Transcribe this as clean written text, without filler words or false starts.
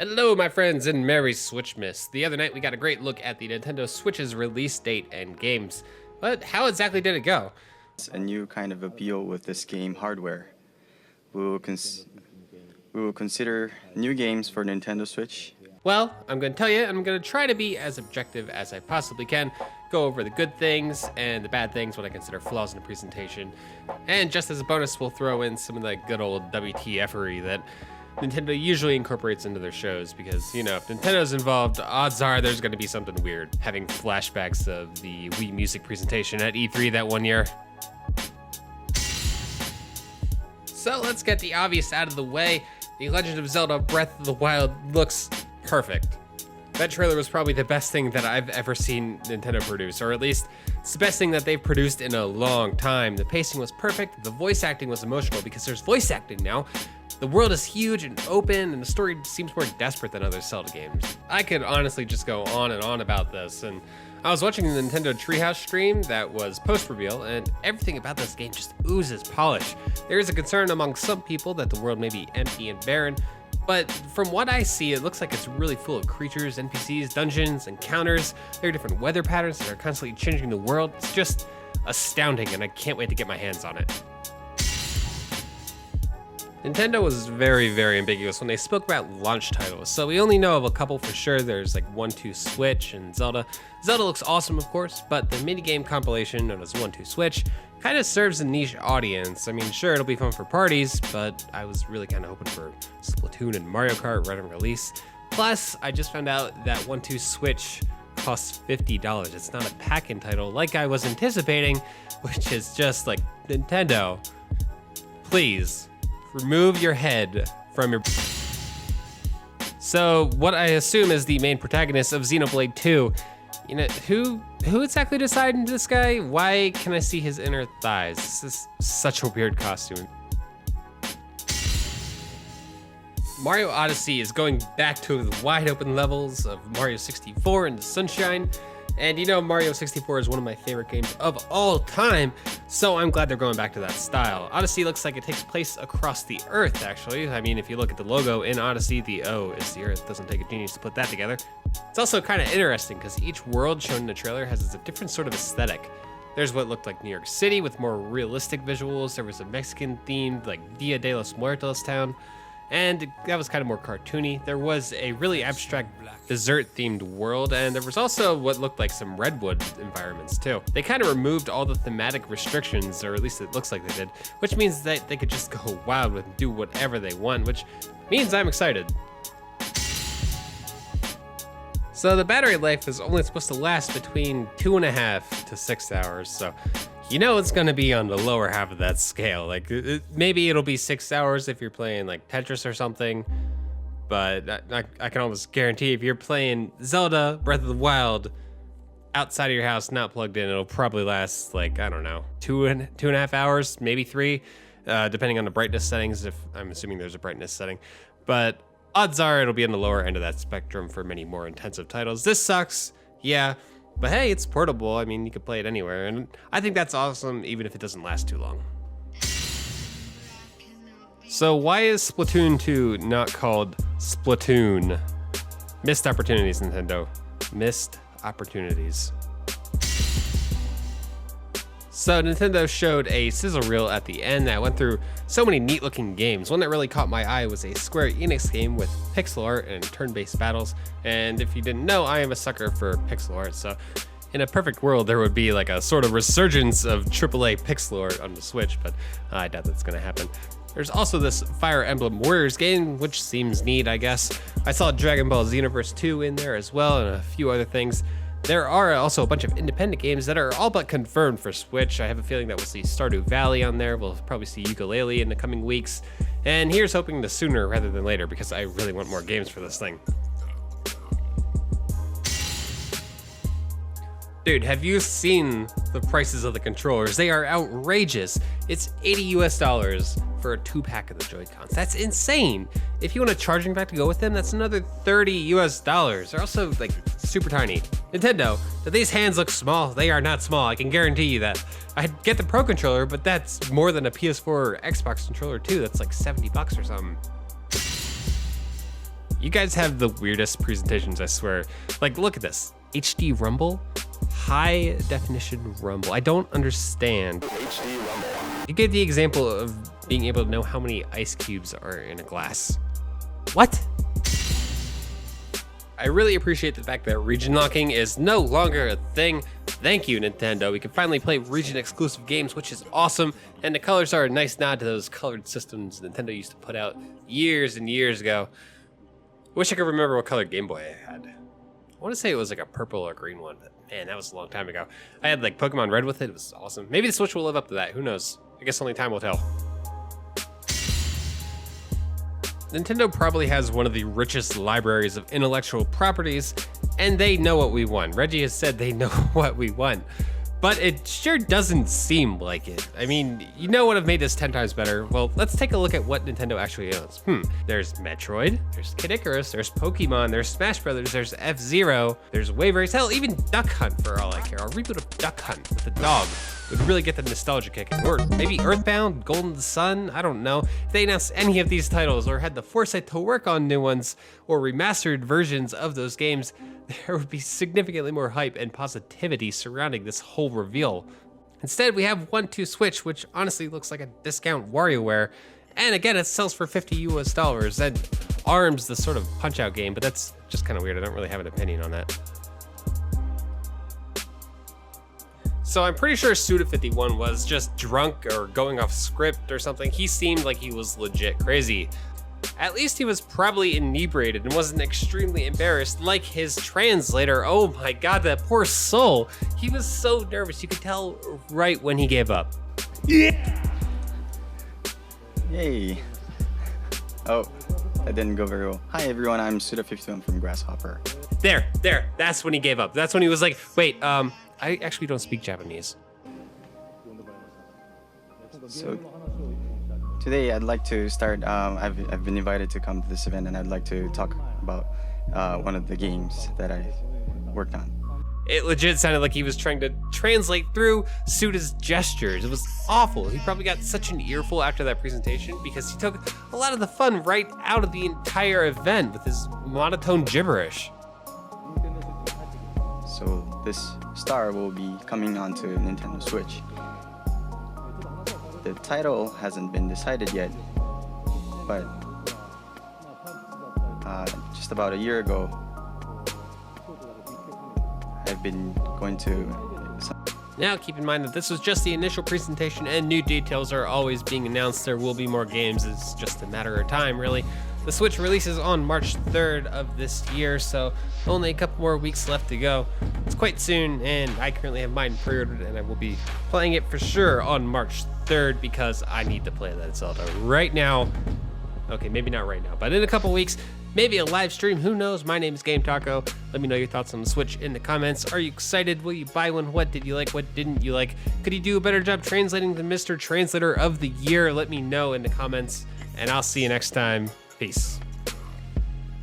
Hello, my friends, and Merry Switchmas. The other night we got a great look at the Nintendo Switch's release date and games. But how exactly did it go? A new kind of appeal with this game hardware. We will consider new games for Nintendo Switch. Well, I'm going to tell you, and I'm going to try to be as objective as I possibly can, go over the good things and the bad things, what I consider flaws in the presentation. And just as a bonus, we'll throw in some of that good old WTF-ery that Nintendo usually incorporates into their shows because, you know, if Nintendo's involved, odds are there's going to be something weird. Having flashbacks of the Wii Music presentation at E3 that one year. So let's get the obvious out of the way. The Legend of Zelda Breath of the Wild looks perfect. That trailer was probably the best thing that I've ever seen Nintendo produce, or at least it's the best thing that they've produced in a long time. The pacing was perfect, the voice acting was emotional because there's voice acting now. The world is huge and open, and the story seems more desperate than other Zelda games. I could honestly just go on and on about this, and I was watching the Nintendo Treehouse stream that was post-reveal, and everything about this game just oozes polish. There is a concern among some people that the world may be empty and barren, but from what I see, it looks like it's really full of creatures, NPCs, dungeons, encounters. There are different weather patterns that are constantly changing the world. It's just astounding, and I can't wait to get my hands on it. Nintendo was very, very ambiguous when they spoke about launch titles, so we only know of a couple for sure. There's like 1-2 Switch and Zelda. Zelda looks awesome, of course, but the minigame compilation known as 1-2 Switch kind of serves a niche audience. I mean, sure, it'll be fun for parties, but I was really kind of hoping for Splatoon and Mario Kart right on release. Plus, I just found out that 1-2 Switch costs $50. It's not a pack-in title like I was anticipating, which is just like, Nintendo, please. Remove your head from your... So, what I assume is the main protagonist of Xenoblade 2. You know, who exactly decided this guy? Why can I see his inner thighs? This is such a weird costume. Mario Odyssey is going back to the wide open levels of Mario 64 and the Sunshine. And you know, Mario 64 is one of my favorite games of all time, so I'm glad they're going back to that style. Odyssey looks like it takes place across the Earth, actually. I mean, if you look at the logo in Odyssey, the O is the Earth. Doesn't take a genius to put that together. It's also kind of interesting because each world shown in the trailer has a different sort of aesthetic. There's what looked like New York City with more realistic visuals. There was a Mexican-themed, like, Dia de los Muertos town. And that was kind of more cartoony. There was a really abstract desert-themed world, and there was also what looked like some redwood environments too. They kind of removed all the thematic restrictions, or at least it looks like they did, which means that they could just go wild and do whatever they want, which means I'm excited. So the battery life is only supposed to last between 2.5 to 6 hours, so you know it's gonna be on the lower half of that scale. Like, maybe it'll be 6 hours if you're playing like Tetris or something, but I can almost guarantee if you're playing Zelda Breath of the Wild outside of your house, not plugged in, it'll probably last like, I don't know, 2.5 hours, maybe 3, depending on the brightness settings, if I'm assuming there's a brightness setting. But odds are it'll be on the lower end of that spectrum for many more intensive titles. This sucks, yeah. But hey, it's portable. I mean, you could play it anywhere, and I think that's awesome, even if it doesn't last too long. So why is Splatoon 2 not called Splatoon? Missed opportunities, Nintendo. Missed opportunities. So Nintendo showed a sizzle reel at the end that went through so many neat looking games. One that really caught my eye was a Square Enix game with pixel art and turn-based battles. And if you didn't know, I am a sucker for pixel art. So in a perfect world, there would be like a sort of resurgence of AAA pixel art on the Switch, but I doubt that's gonna happen. There's also this Fire Emblem Warriors game, which seems neat, I guess. I saw Dragon Ball Xenoverse 2 in there as well, and a few other things. There are also a bunch of independent games that are all but confirmed for Switch. I have a feeling that we'll see Stardew Valley on there. We'll probably see Yooka-Laylee in the coming weeks. And here's hoping to sooner rather than later, because I really want more games for this thing. Dude, have you seen the prices of the controllers? They are outrageous. It's $80 for a 2-pack of the Joy-Cons. That's insane. If you want a charging pack to go with them, that's another $30. They're also like super tiny. Nintendo, do these hands look small? They are not small, I can guarantee you that. I'd get the Pro Controller, but that's more than a PS4 or Xbox controller too. That's like $70 or something. You guys have the weirdest presentations, I swear. Like, look at this. HD rumble? High definition rumble. I don't understand. HD rumble. You gave the example of being able to know how many ice cubes are in a glass. What? I really appreciate the fact that region locking is no longer a thing. Thank you, Nintendo. We can finally play region exclusive games, which is awesome. And the colors are a nice nod to those colored systems Nintendo used to put out years and years ago. Wish I could remember what color Game Boy I had. I want to say it was like a purple or green one, but man, that was a long time ago. I had like Pokemon Red with it. It was awesome. Maybe the Switch will live up to that. Who knows? I guess only time will tell. Nintendo probably has one of the richest libraries of intellectual properties, and they know what we want. Reggie has said they know what we want, but it sure doesn't seem like it. I mean, you know what have made this 10 times better? Well, let's take a look at what Nintendo actually owns. There's Metroid, there's Kid Icarus, there's Pokemon, there's Smash Brothers, there's F-Zero, there's Wave Race, hell, even Duck Hunt for all I care. A reboot of Duck Hunt with the dog would really get the nostalgia kick. Or maybe Earthbound, Golden Sun, I don't know. If they announced any of these titles or had the foresight to work on new ones or remastered versions of those games, there would be significantly more hype and positivity surrounding this whole reveal. Instead, we have 1-2 Switch, which honestly looks like a discount WarioWare. And again, it sells for $50 US. And ARMS, the sort of Punch-Out game, but that's just kind of weird. I don't really have an opinion on that. So I'm pretty sure Suda51 was just drunk or going off script or something. He seemed like he was legit crazy. At least he was probably inebriated and wasn't extremely embarrassed like his translator. Oh my god, that poor soul. He was so nervous. You could tell right when he gave up. Yeah! Yay. Oh, that didn't go very well. Hi everyone, I'm Suda51 from Grasshopper. There, that's when he gave up. That's when he was like, wait, I actually don't speak Japanese. So today I'd like to start, I've been invited to come to this event and I'd like to talk about one of the games that I worked on. It legit sounded like he was trying to translate through Suda's gestures. It was awful. He probably got such an earful after that presentation because he took a lot of the fun right out of the entire event with his monotone gibberish. So this star will be coming onto Nintendo Switch. The title hasn't been decided yet, but just about a year ago, I've been going to Now keep in mind that this was just the initial presentation and new details are always being announced. There will be more games, it's just a matter of time really. The Switch releases on March 3rd of this year, so only a couple more weeks left to go. It's quite soon, and I currently have mine pre-ordered, and I will be playing it for sure on March 3rd because I need to play that Zelda right now. Okay, maybe not right now, but in a couple weeks, maybe a live stream, who knows? My name is Game Taco. Let me know your thoughts on the Switch in the comments. Are you excited? Will you buy one? What did you like? What didn't you like? Could you do a better job translating the Mr. Translator of the Year? Let me know in the comments, and I'll see you next time. Peace.